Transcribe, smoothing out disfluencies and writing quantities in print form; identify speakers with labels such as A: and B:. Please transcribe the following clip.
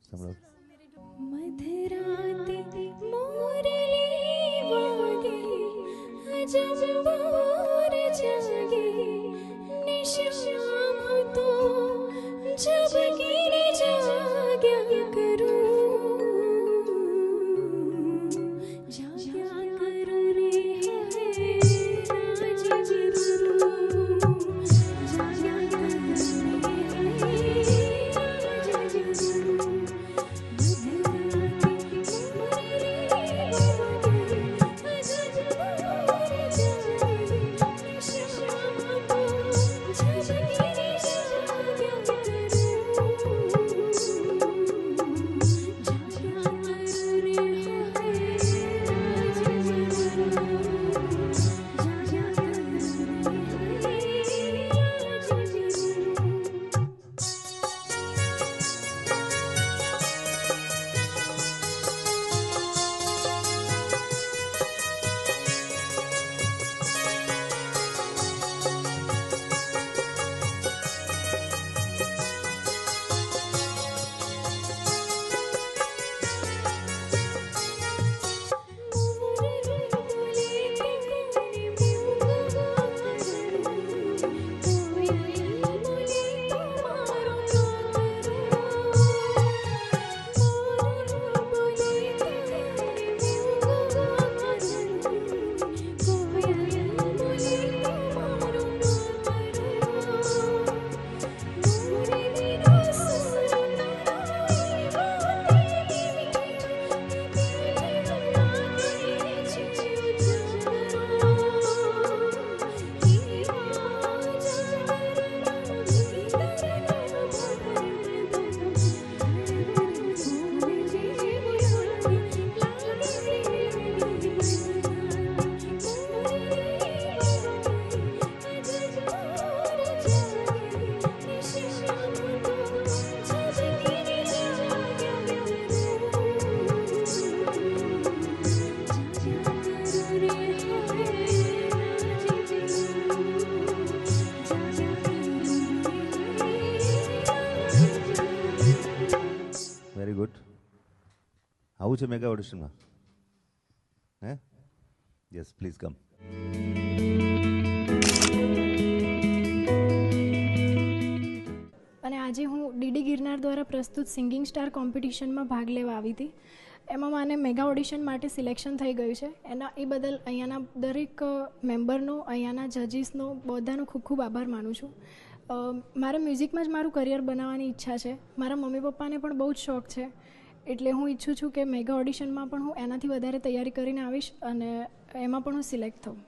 A: સંભળાવો.
B: મધરાતે મોરલી વાગે અજંબોર જાગે નિશામ તો જબ ગીરે જાગ્યા કરું જાગ્યા કરું રે
A: વેરી ગુડ. આવું છે મેગા ઓડિશનમાં? હે? Yes, please come.
C: અને આજે હું ડીડી ગિરનાર દ્વારા પ્રસ્તુત સિંગિંગ સ્ટાર કોમ્પિટિશનમાં ભાગ લેવા આવી હતી. એમાં મને મેગા ઓડિશન માટે સિલેક્શન થઈ ગયું છે. એ બદલ અહીંયાના દરેક મેમ્બરનો, અહીંયાના જજીસનો, બધાનો ખૂબ ખૂબ આભાર માનું છું. મારે મ્યુઝિકમાં જ મારું કરિયર બનાવવાની ઈચ્છા છે. મારા મમ્મી પપ્પાને પણ બહુ જ શોખ છે, એટલે હું ઈચ્છું છું કે મેગા ઓડિશનમાં પણ હું એનાથી વધારે તૈયારી કરીને આવીશ અને એમાં પણ હું સિલેક્ટ થાઉં.